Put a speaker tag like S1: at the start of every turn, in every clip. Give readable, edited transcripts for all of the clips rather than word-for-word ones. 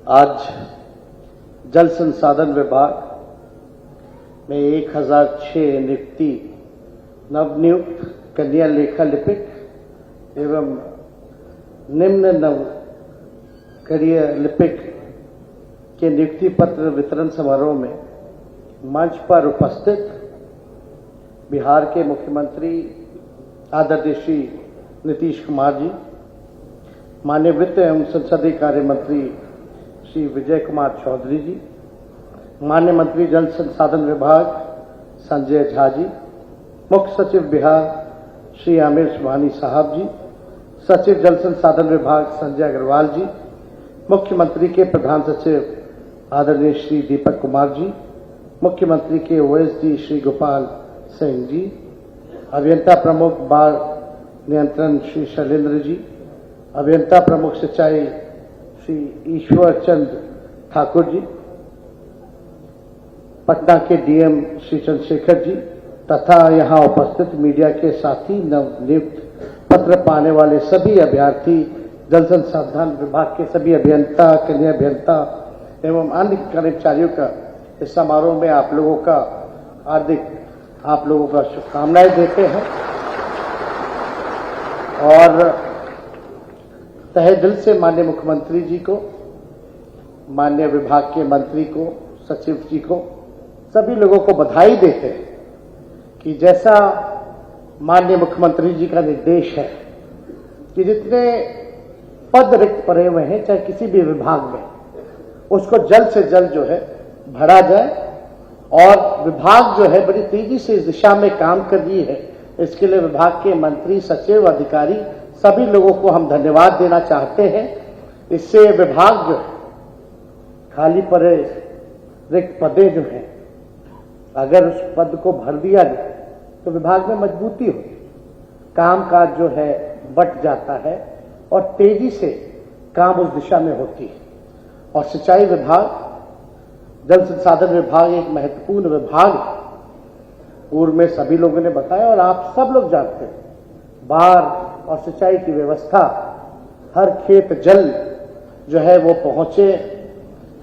S1: आज जल संसाधन विभाग में 1006 नियुक्ति नवनियुक्त कन्या लेखा लिपिक एवं निम्न नव कन्या लिपिक के नियुक्ति पत्र वितरण समारोह में मंच पर उपस्थित बिहार के मुख्यमंत्री आदरणीय श्री नीतीश कुमार जी, माननीय वित्त एवं संसदीय कार्य मंत्री श्री विजय कुमार चौधरी जी, माननीय मंत्री जल संसाधन विभाग संजय झा जी, मुख्य सचिव बिहार श्री आमिर सुबहानी साहब जी, सचिव जल संसाधन विभाग संजय अग्रवाल जी, मुख्यमंत्री के प्रधान सचिव आदरणीय श्री दीपक कुमार जी, मुख्यमंत्री के ओएसडी श्री गोपाल सिंह जी, अभियंता प्रमुख बाढ़ नियंत्रण श्री शैलेंद्र जी, अभियंता प्रमुख सिंचाई श्री ईश्वर चंद्र ठाकुर जी, पटना के डीएम श्री चंद्रशेखर जी तथा यहां उपस्थित मीडिया के साथी नवनियुक्त पत्र पाने वाले सभी अभ्यर्थी, जल संसाधन विभाग के सभी अभियंता, कन्या अभियंता एवं अन्य कर्मचारियों का इस समारोह में आप लोगों का शुभकामनाएं देते हैं और तहे दिल से माननीय मुख्यमंत्री जी को, माननीय विभाग के मंत्री को, सचिव जी को, सभी लोगों को बधाई देते हैं कि जैसा माननीय मुख्यमंत्री जी का निर्देश है कि जितने पद रिक्त पड़े हुए हैं चाहे किसी भी विभाग में, उसको जल्द से जल्द जो है भरा जाए और विभाग जो है बड़ी तेजी से इस दिशा में काम कर रही है। इसके लिए विभाग के मंत्री, सचिव, अधिकारी सभी लोगों को हम धन्यवाद देना चाहते हैं। इससे विभाग जो है खाली पड़े रिक्त पदे जो हैं, अगर उस पद को भर दिया जाए तो विभाग में मजबूती होगी, कामकाज जो है बट जाता है और तेजी से काम उस दिशा में होती है। और सिंचाई विभाग, जल संसाधन विभाग एक महत्वपूर्ण विभाग है। पूर्व में सभी लोगों ने बताया और आप सब लोग जानते हैं, बाढ़ और सिंचाई की व्यवस्था, हर खेत जल जो है वो पहुंचे,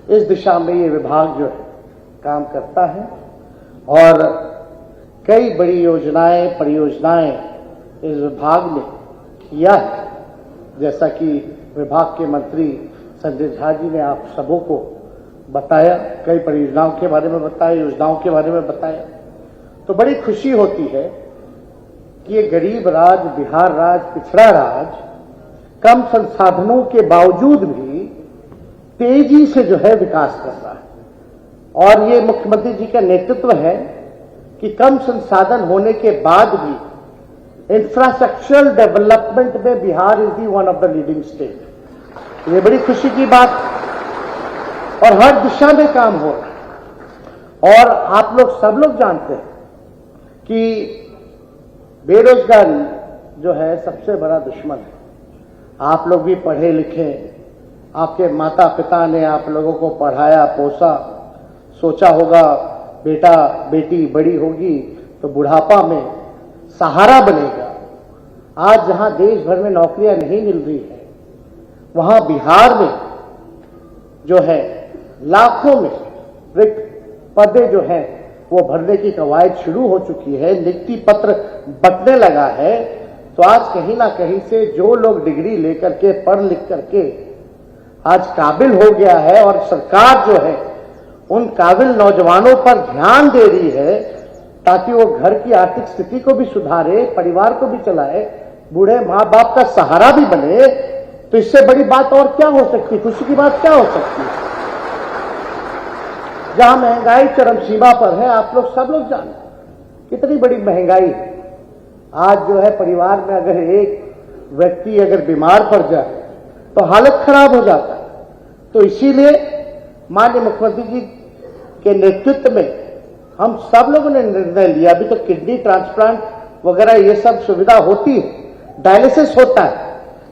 S1: इस दिशा में ये विभाग जो है काम करता है और कई बड़ी योजनाएं, परियोजनाएं इस विभाग ने किया है। जैसा कि विभाग के मंत्री संजय झा जी ने आप सबों को बताया, कई परियोजनाओं के बारे में बताया, योजनाओं के बारे में बताया, तो बड़ी खुशी होती है कि ये गरीब राज्य, बिहार राज्य, पिछड़ा राज्य कम संसाधनों के बावजूद भी तेजी से जो है विकास कर रहा है। और ये मुख्यमंत्री जी का नेतृत्व है कि कम संसाधन होने के बाद भी इंफ्रास्ट्रक्चरल डेवलपमेंट में Bihar is the one of the leading state. ये बड़ी खुशी की बात और हर दिशा में काम हो रहा है। और आप लोग सब लोग जानते हैं कि बेरोजगारी जो है सबसे बड़ा दुश्मन है। आप लोग भी पढ़े लिखे, आपके माता पिता ने आप लोगों को पढ़ाया, पोसा, सोचा होगा बेटा बेटी बड़ी होगी तो बुढ़ापा में सहारा बनेगा। आज जहां देश भर में नौकरियां नहीं मिल रही है, वहां बिहार में जो है लाखों में रिक्त पदे जो हैं वो भरने की कवायद शुरू हो चुकी है, नियुक्ति पत्र बंटने लगा है। तो आज कहीं ना कहीं से जो लोग डिग्री लेकर के, पढ़ लिख करके आज काबिल हो गया है और सरकार जो है उन काबिल नौजवानों पर ध्यान दे रही है ताकि वो घर की आर्थिक स्थिति को भी सुधारे, परिवार को भी चलाए, बूढ़े माँ बाप का सहारा भी बने, तो इससे बड़ी बात और क्या हो सकती है, खुशी की बात क्या हो सकती है। जहां महंगाई चरम सीमा पर है, आप लोग सब लोग जानते हैं कितनी बड़ी महंगाई है। आज जो है परिवार में अगर एक व्यक्ति अगर बीमार पड़ जाए तो हालत खराब हो जाता है। तो इसीलिए माननीय मुख्यमंत्री जी के नेतृत्व में हम सब लोगों ने निर्णय लिया। अभी तो किडनी ट्रांसप्लांट वगैरह ये सब सुविधा होती है, डायलिसिस होता है,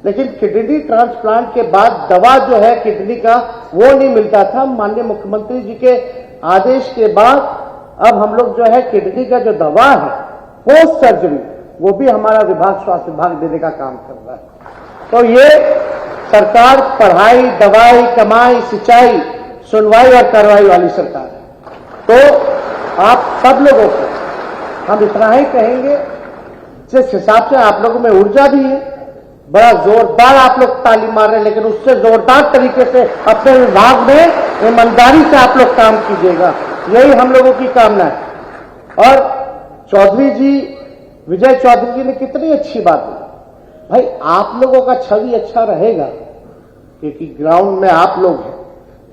S1: लेकिन किडनी ट्रांसप्लांट के बाद दवा जो है किडनी का वो नहीं मिलता था। माननीय मुख्यमंत्री जी के आदेश के बाद अब हम लोग जो है किडनी का जो दवा है पोस्ट सर्जरी वो भी हमारा विभाग, स्वास्थ्य विभाग देने का काम कर रहा है। तो ये सरकार पढ़ाई, दवाई, कमाई, सिंचाई, सुनवाई और कार्रवाई वाली सरकार है। तो आप सब लोगों को हम इतना ही कहेंगे, जिस हिसाब से आप लोगों में ऊर्जा भी है, बड़ा जोरदार आप लोग ताली मार रहे हैं, लेकिन उससे जोरदार तरीके से अपने विभाग में ईमानदारी से आप लोग काम कीजिएगा, यही हम लोगों की कामना है। और चौधरी जी, विजय चौधरी जी ने कितनी अच्छी बात बोली, भाई आप लोगों का छवि अच्छा रहेगा, क्योंकि ग्राउंड में आप लोग हैं,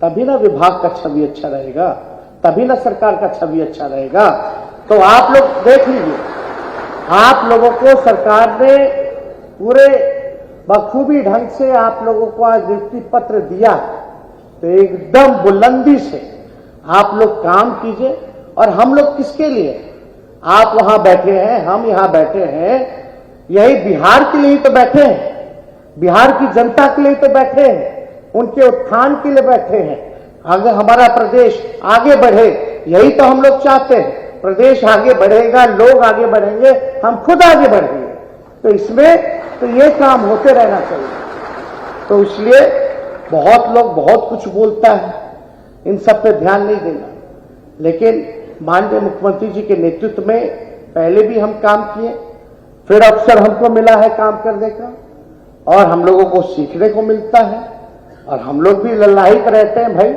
S1: तभी ना विभाग का छवि अच्छा रहेगा, तभी ना सरकार का छवि अच्छा रहेगा। तो आप लोग देख लीजिए, आप लोगों को सरकार ने पूरे बखूबी ढंग से आप लोगों को आज नियुक्ति पत्र दिया, तो एकदम बुलंदी से आप लोग काम कीजिए। और हम लोग किसके लिए, आप वहां बैठे हैं, हम यहां बैठे हैं, यही बिहार के लिए तो बैठे हैं, बिहार की जनता के लिए तो बैठे हैं, उनके उत्थान के लिए बैठे हैं। अगर हमारा प्रदेश आगे बढ़े, यही तो हम लोग चाहते हैं, प्रदेश आगे बढ़ेगा, लोग आगे बढ़ेंगे, हम खुद आगे बढ़ेंगे। तो इसमें तो ये काम होते रहना चाहिए। तो इसलिए बहुत लोग बहुत कुछ बोलता है, इन सब पे ध्यान नहीं देना, लेकिन माननीय मुख्यमंत्री जी के नेतृत्व में पहले भी हम काम किए, फिर अवसर हमको मिला है काम करने का, और हम लोगों को सीखने को मिलता है, और हम लोग भी लल्लाहित रहते हैं। भाई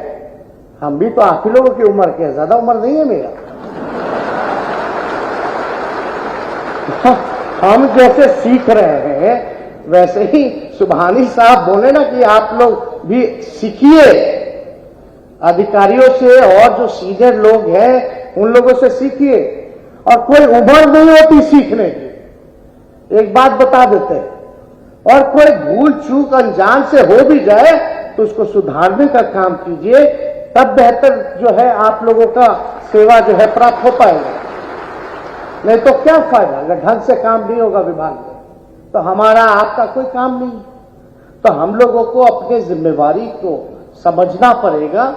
S1: हम भी तो आप ही लोगों की उम्र के, ज्यादा उम्र नहीं है मेरा। हम जैसे सीख रहे हैं, वैसे ही सुभानी साहब बोले ना कि आप लोग भी सीखिए अधिकारियों से, और जो सीनियर लोग हैं उन लोगों से सीखिए। और कोई उम्र नहीं होती सीखने की, एक बात बता देते हैं। और कोई भूल चूक अनजान से हो भी जाए तो उसको सुधारने का काम कीजिए, तब बेहतर जो है आप लोगों का सेवा जो है प्राप्त हो पाएगा। नहीं तो क्या फायदा, अगर ढंग से काम नहीं होगा विभाग में, तो हमारा आपका कोई काम नहीं। तो हम लोगों को अपने जिम्मेवारी को समझना पड़ेगा,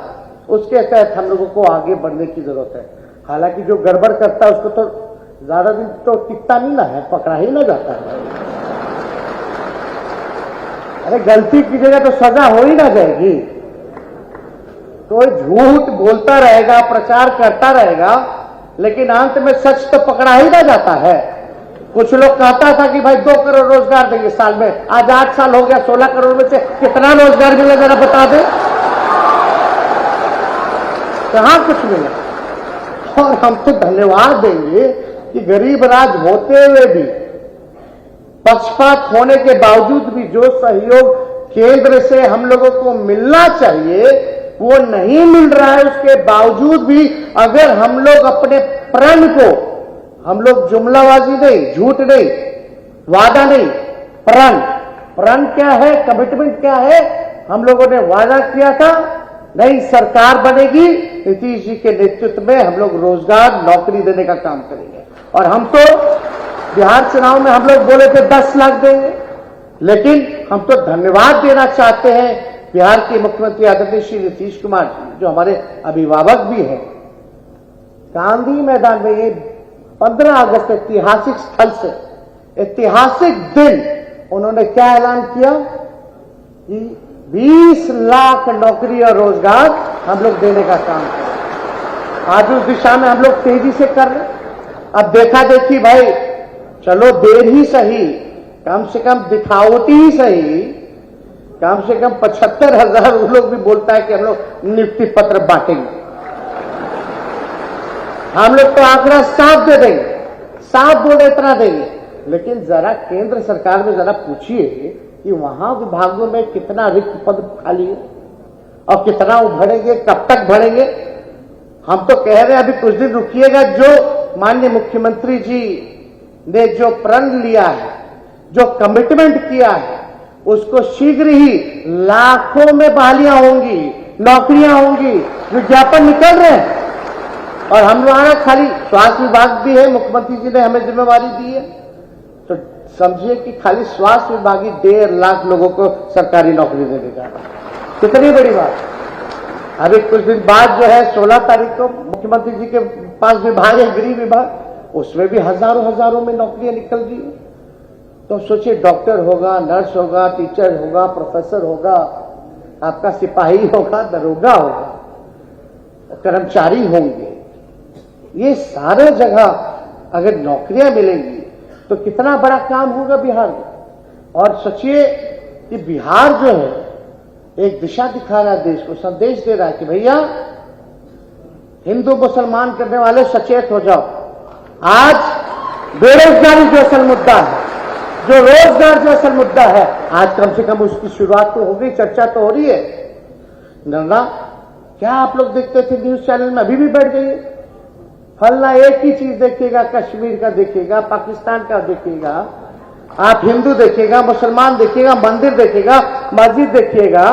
S1: उसके तहत हम लोगों को आगे बढ़ने की जरूरत है। हालांकि जो गड़बड़ करता है उसको तो ज्यादा दिन तो टिकता नहीं ना है, पकड़ा ही ना जाता है। अरे गलती कीजिएगा तो सजा हो ही ना जाएगी। कोई झूठ बोलता रहेगा, प्रचार करता रहेगा, लेकिन अंत में सच तो पकड़ा ही ना जाता है। कुछ लोग कहता था कि भाई 2 करोड़ रोजगार देंगे साल में, आज 8 साल हो गया, 16 करोड़ में से कितना रोजगार मिला जरा बता दे, कहां कुछ मिला। और हम तो धन्यवाद देंगे कि गरीब राज होते हुए भी, पक्षपात होने के बावजूद भी जो सहयोग केंद्र से हम लोगों को मिलना चाहिए वो नहीं मिल रहा है। उसके बावजूद भी अगर हम लोग अपने प्रण को, हम लोग जुमलाबाजी नहीं, झूठ नहीं, वादा नहीं, प्रण क्या है, कमिटमेंट क्या है, हम लोगों ने वादा किया था नई सरकार बनेगी, नीतीश जी के नेतृत्व में हम लोग रोजगार, नौकरी देने का काम करेंगे। और हम तो बिहार चुनाव में हम लोग बोले थे 10 लाख देंगे, लेकिन हम तो धन्यवाद देना चाहते हैं बिहार के मुख्यमंत्री आदरणीय श्री नीतीश कुमार जी, जो हमारे अभिभावक भी हैं। गांधी मैदान में ये 15 अगस्त ऐतिहासिक स्थल से, ऐतिहासिक दिन, उन्होंने क्या ऐलान किया कि 20 लाख नौकरी और रोजगार हम लोग देने का काम करें। आज उस दिशा में हम लोग तेजी से कर रहे हैं। अब देखा देखी भाई, चलो देर ही सही, कम से कम दिखावटी ही सही, कम से कम 75,000 उन लोग भी बोलता है कि हम लोग नियुक्ति पत्र बांटेंगे। हम लोग तो आंकड़ा साफ दे देंगे, साफ बोर्ड इतना देंगे, लेकिन जरा केंद्र सरकार में जरा पूछिए कि वहां विभागों में कितना रिक्त पद खाली है और कितना उभरेंगे, कब तक भरेंगे। हम तो कह रहे हैं अभी कुछ दिन रुकिएगा, जो माननीय मुख्यमंत्री जी ने जो प्रण लिया है, जो कमिटमेंट किया है, उसको शीघ्र ही लाखों में बहालियां होंगी, नौकरियां होंगी, विज्ञापन निकल रहे हैं। और हमारा खाली स्वास्थ्य विभाग भी है, मुख्यमंत्री जी ने हमें जिम्मेवारी दी है, तो समझिए कि खाली स्वास्थ्य विभाग ही 1.5 लाख लोगों को सरकारी नौकरी देने जा रहा है। कितनी बड़ी बात। अभी कुछ दिन बाद जो है 16 तारीख को मुख्यमंत्री जी के पास विभाग है, गृह विभाग, उसमें भी हजारों में नौकरियां निकल रही है। तो सोचिए, डॉक्टर होगा, नर्स होगा, टीचर होगा, प्रोफेसर होगा, आपका सिपाही होगा, दरोगा होगा, कर्मचारी होंगे, ये सारे जगह अगर नौकरियां मिलेंगी तो कितना बड़ा काम होगा बिहार में। और सोचिए कि बिहार जो है एक दिशा दिखा रहा है, देश को संदेश दे रहा है कि भैया हिंदू मुसलमान करने वाले सचेत हो जाओ। आज बेरोजगारी जो असल मुद्दा है, जो रोजगार जो असल मुद्दा है, आज कम से कम उसकी शुरुआत तो हो गई, चर्चा तो हो रही है ना। क्या आप लोग देखते थे न्यूज चैनल में, अभी भी बैठ गई है। फलना एक ही चीज देखिएगा, कश्मीर का देखिएगा, पाकिस्तान का देखिएगा, आप हिंदू देखिएगा, मुसलमान देखिएगा, मंदिर देखिएगा, मस्जिद देखिएगा,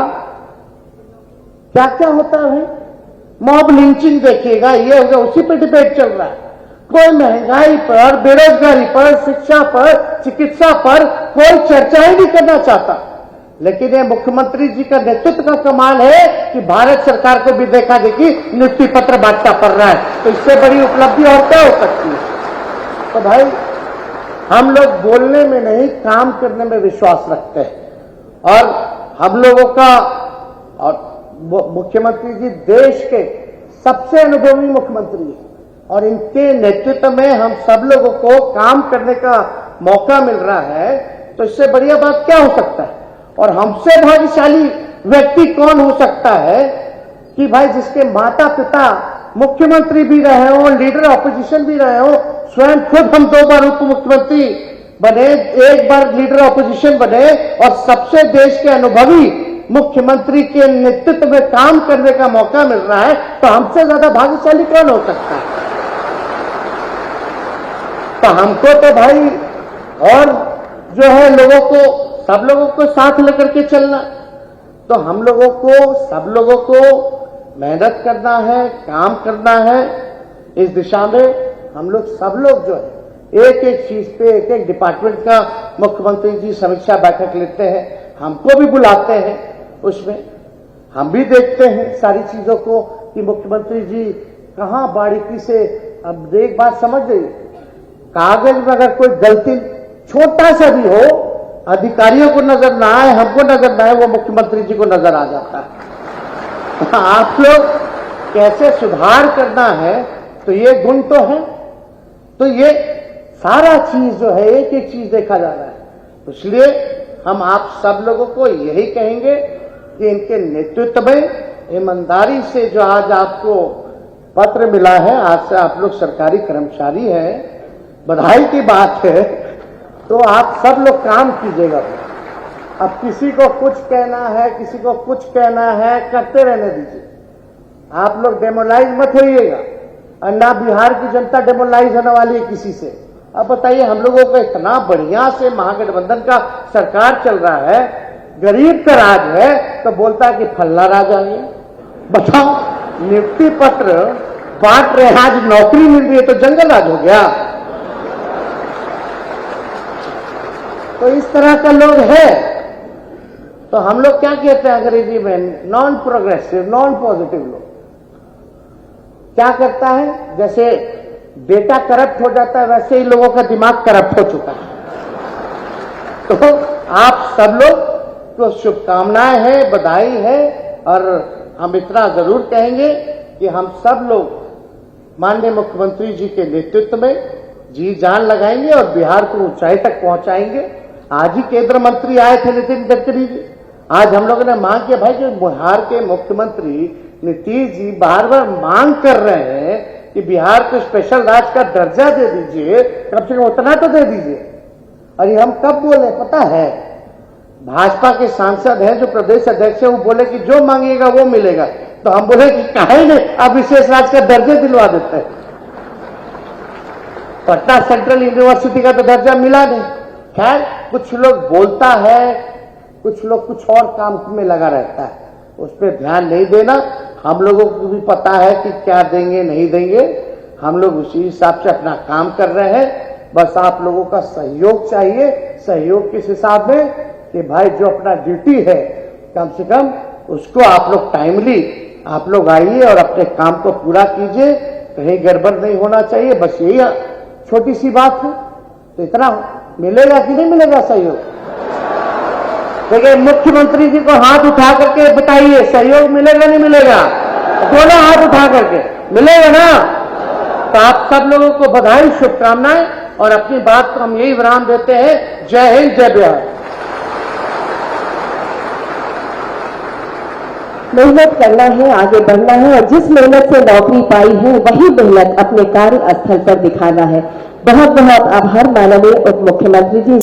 S1: क्या क्या होता है। मॉब लिंचिंग देखिएगा, ये होगा, उसी पे डिबेट चल रहा है। कोई महंगाई पर, बेरोजगारी पर, शिक्षा पर, चिकित्सा पर कोई चर्चा ही नहीं करना चाहता। लेकिन ये मुख्यमंत्री जी का नेतृत्व का कमाल है कि भारत सरकार को भी देखा देखी नियुक्ति पत्र बांटना पड़ रहा है। तो इससे बड़ी उपलब्धि और क्या हो सकती है। तो भाई हम लोग बोलने में नहीं, काम करने में विश्वास रखते हैं। और हम लोगों का, और मुख्यमंत्री जी देश के सबसे अनुभवी मुख्यमंत्री हैं और इनके नेतृत्व में हम सब लोगों को काम करने का मौका मिल रहा है। तो इससे बढ़िया बात क्या हो सकता है। और हमसे भाग्यशाली व्यक्ति कौन हो सकता है कि भाई जिसके माता पिता मुख्यमंत्री भी रहे हो, लीडर ऑपोजिशन भी रहे हो, स्वयं खुद हम 2 बार उप मुख्यमंत्री बने, 1 बार लीडर ऑपोजिशन बने और सबसे देश के अनुभवी मुख्यमंत्री के नेतृत्व में काम करने का मौका मिल रहा है। तो हमसे ज्यादा भाग्यशाली कौन हो सकता है। तो हमको तो भाई, और जो है लोगों को, सब लोगों को साथ लेकर के चलना। तो हम लोगों को, सब लोगों को मेहनत करना है, काम करना है इस दिशा में। हम लोग सब लोग जो है एक एक चीज पे, एक एक डिपार्टमेंट का मुख्यमंत्री जी समीक्षा बैठक लेते हैं, हमको भी बुलाते हैं, उसमें हम भी देखते हैं सारी चीजों को कि मुख्यमंत्री जी कहां बारीकी से। अब एक बात समझ गई, कागज में अगर कोई गलती छोटा सा भी हो, अधिकारियों को नजर ना आए, हमको नजर ना आए, वो मुख्यमंत्री जी को नजर आ जाता है। आप लोग कैसे सुधार करना है, तो ये गुण तो है। तो ये सारा चीज जो है एक एक चीज देखा जा रहा है। इसलिए हम आप सब लोगों को यही कहेंगे कि इनके नेतृत्व में ईमानदारी से जो आज आपको पत्र मिला है, आज से आप लोग सरकारी कर्मचारी हैं, बधाई की बात है। तो आप सब लोग काम कीजिएगा। अब किसी को कुछ कहना है, किसी को कुछ कहना है, करते रहने दीजिए। आप लोग डेमोलाइज मत होइएगा, और ना बिहार की जनता डेमोलाइज होने वाली है किसी से। अब बताइए, हम लोगों को इतना बढ़िया से महागठबंधन का सरकार चल रहा है, गरीब का राज है, तो बोलता है कि फल्ला राज आ गया। बताओ, नियुक्ति पत्र बांट रहे, आज नौकरी मिल रही है तो जंगल राज हो गया। तो इस तरह का लोग है। तो हम लोग क्या कहते हैं अंग्रेजी में, नॉन प्रोग्रेसिव, नॉन पॉजिटिव लोग। क्या करता है, जैसे बेटा करप्ट हो जाता है, वैसे ही लोगों का दिमाग करप्ट हो चुका है। तो आप सब लोग को शुभकामनाएं हैं, बधाई है। और हम इतना जरूर कहेंगे कि हम सब लोग माननीय मुख्यमंत्री जी के नेतृत्व में जी जान लगाएंगे और बिहार को ऊंचाई तक पहुंचाएंगे। आज ही केंद्र मंत्री आए थे नितिन गडकरी जी। आज हम लोगों ने मांग किया भाई, जो बिहार के मुख्यमंत्री नीतीश जी बार बार मांग कर रहे हैं कि बिहार को स्पेशल राज्य का दर्जा दे दीजिए, कम से कम उतना तो दे दीजिए। और ये हम कब बोले पता है, भाजपा के सांसद हैं जो प्रदेश अध्यक्ष है, वो बोले कि जो मांगिएगा वो मिलेगा। तो हम बोले कि काहे नहीं, अब विशेष राज्य का दर्जा दिलवा देते हैं। पटना सेंट्रल यूनिवर्सिटी का तो दर्जा मिला नहीं। खैर, कुछ लोग बोलता है, कुछ लोग कुछ और काम में लगा रहता है, उस पर ध्यान नहीं देना। हम लोगों को भी पता है कि क्या देंगे नहीं देंगे, हम लोग उसी हिसाब से अपना काम कर रहे हैं। बस आप लोगों का सहयोग चाहिए। सहयोग किस हिसाब में कि भाई जो अपना ड्यूटी है कम से कम उसको आप लोग टाइमली आप लोग आइए और अपने काम को पूरा कीजिए, कहीं गड़बड़ नहीं होना चाहिए। बस यही छोटी सी बात है। तो इतना मिलेगा कि नहीं मिलेगा सहयोग? देखिए, मुख्यमंत्री जी को हाथ उठा करके बताइए, सहयोग मिलेगा नहीं मिलेगा? दोनों हाथ उठा करके मिलेगा ना? तो आप सब लोगों को बधाई, शुभकामनाएं, और अपनी बात को हम यही विराम देते हैं। जय हिंद, जय बिहार।
S2: मेहनत करना है, आगे बढ़ना है, और जिस मेहनत से नौकरी पाई है वही मेहनत अपने कार्य स्थल पर दिखाना है। बहुत बहुत आभार माननीय उप मुख्यमंत्री जी।